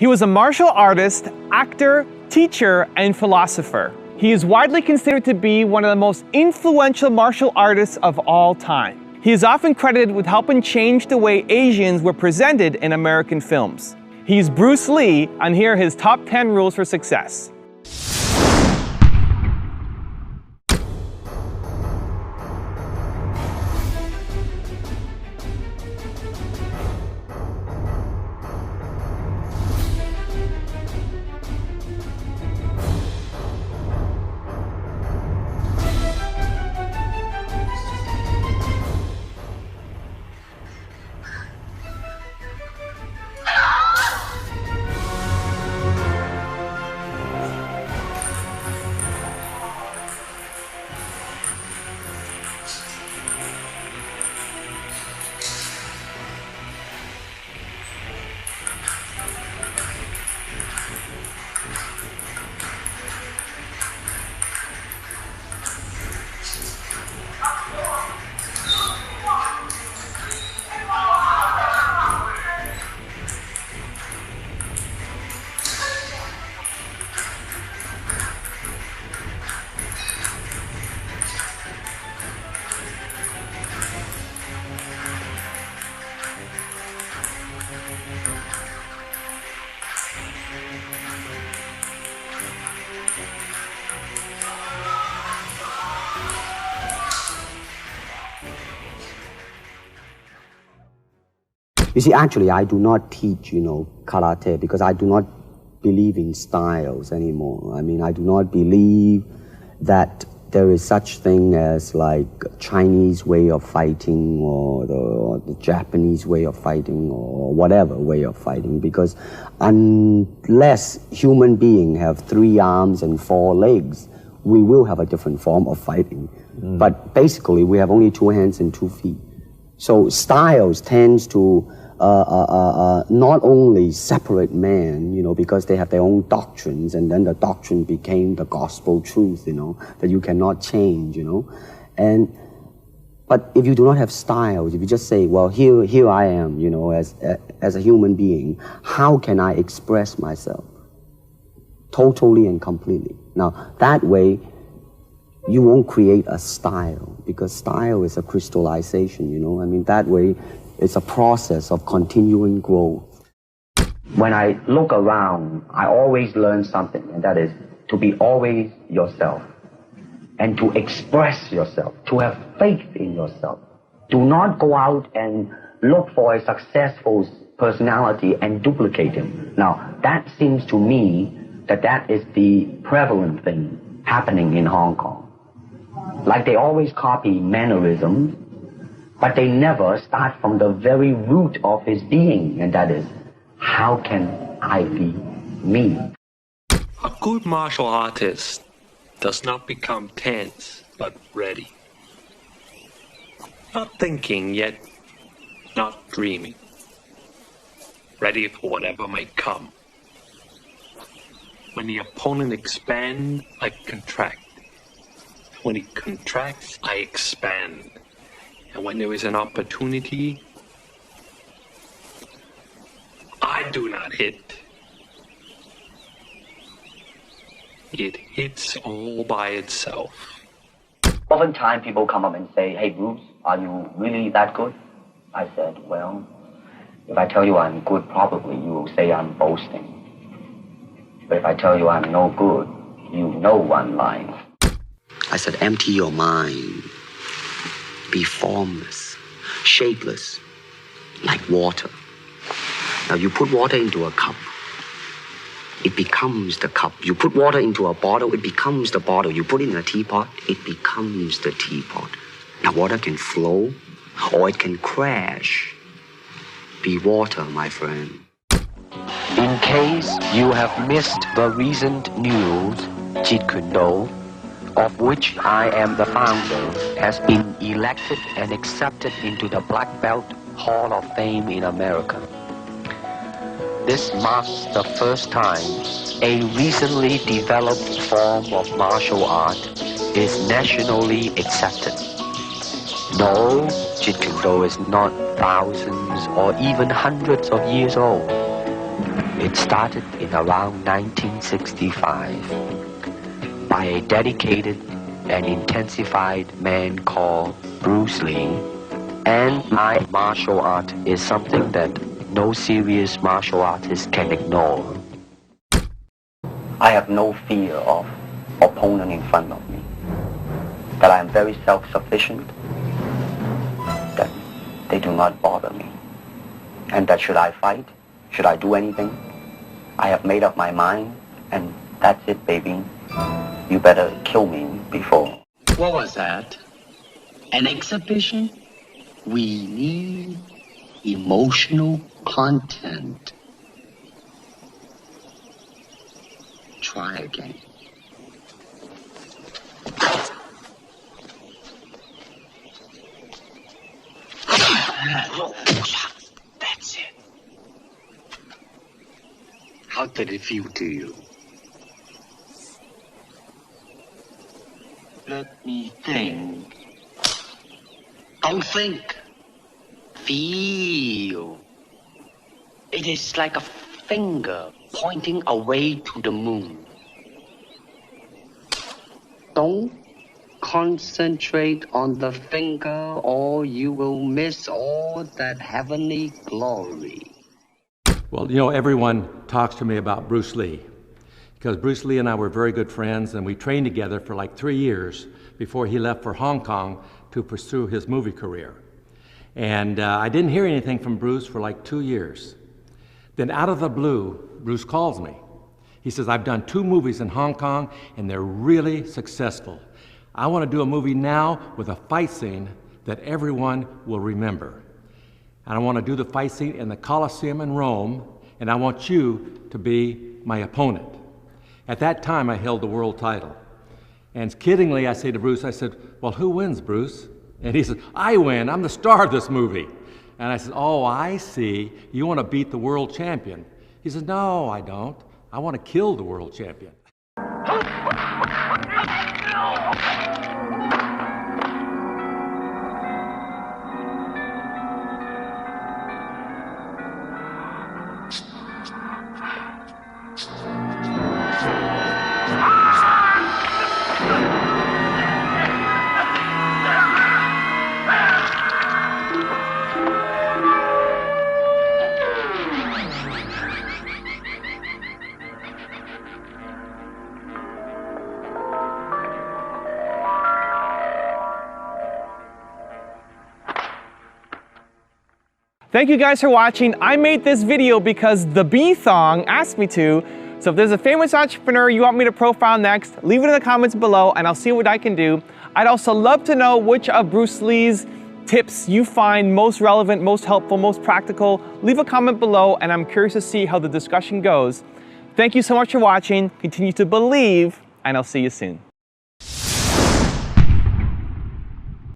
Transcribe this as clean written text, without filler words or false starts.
He was a martial artist, actor, teacher, and philosopher. He is widely considered to be one of the most influential martial artists of all time. He is often credited with helping change the way Asians were presented in American films. He's Bruce Lee, and here are his top 10 rules for success. You see, actually, I do not teach, karate because I do not believe in styles anymore. I mean, I do not believe that there is such thing as like Chinese way of fighting or the Japanese way of fighting or whatever way of fighting, because unless human beings have 3 arms and 4 legs, we will have a different form of fighting. But basically, we have only 2 hands and 2 feet. So styles tends to not only separate men, because they have their own doctrines, and then the doctrine became the gospel truth, that you cannot change, But if you do not have styles, if you just say, well, here I am, as a human being, how can I express myself totally and completely? Now, that way, you won't create a style, because style is a crystallization, that way, it's a process of continuing growth. When I look around, I always learn something, and that is to be always yourself, and to express yourself, to have faith in yourself. Do not go out and look for a successful personality and duplicate him. Now, that seems to me that is the prevalent thing happening in Hong Kong. Like they always copy mannerisms, but they never start from the very root of his being, and that is, how can I be me? A good martial artist does not become tense, but ready. Not thinking, yet not dreaming. Ready for whatever might come. When the opponent expands, I contract. When he contracts, I expand. And when there is an opportunity, I do not hit. It hits all by itself. Oftentimes people come up and say, hey Bruce, are you really that good? I said, well, if I tell you I'm good, probably you will say I'm boasting. But if I tell you I'm no good, you know I'm lying. I said, empty your mind. Be formless, shapeless, like water. Now you put water into a cup, it becomes the cup. You put water into a bottle, it becomes the bottle. You put it in a teapot, it becomes the teapot. Now water can flow or it can crash. Be water, my friend. In case you have missed the recent news, Jeet Kune Do, of which I am the founder, has been elected and accepted into the Black Belt Hall of Fame in America. This marks the first time a recently developed form of martial art is nationally accepted. No, Jeet Kune Do is not thousands or even hundreds of years old. It started in around 1965 by a dedicated and intensified man called Bruce Lee. And my martial art is something that no serious martial artist can ignore. I have no fear of opponent in front of me. That I am very self-sufficient. That they do not bother me. And that should I fight, should I do anything, I have made up my mind, and that's it, baby. You better kill me before. What was that? An exhibition? We need emotional content. Try again. That's it. How did it feel to you? Let me think. Don't think. Feel. It is like a finger pointing away to the moon. Don't concentrate on the finger or you will miss all that heavenly glory. Well, you know, everyone talks to me about Bruce Lee because Bruce Lee and I were very good friends, and we trained together for like 3 years before he left for Hong Kong to pursue his movie career. And I didn't hear anything from Bruce for like 2 years. Then out of the blue, Bruce calls me. He says, I've done 2 movies in Hong Kong and they're really successful. I want to do a movie now with a fight scene that everyone will remember. And I want to do the fight scene in the Colosseum in Rome, and I want you to be my opponent. At that time, I held the world title. And kiddingly, I say to Bruce, I said, well, who wins, Bruce? And he said, I win. I'm the star of this movie. And I said, oh, I see. You want to beat the world champion. He said, no, I don't. I want to kill the world champion. Thank you guys for watching. I made this video because the B-Thong asked me to. So if there's a famous entrepreneur you want me to profile next, leave it in the comments below and I'll see what I can do. I'd also love to know which of Bruce Lee's tips you find most relevant, most helpful, most practical. Leave a comment below and I'm curious to see how the discussion goes. Thank you so much for watching. Continue to believe and I'll see you soon.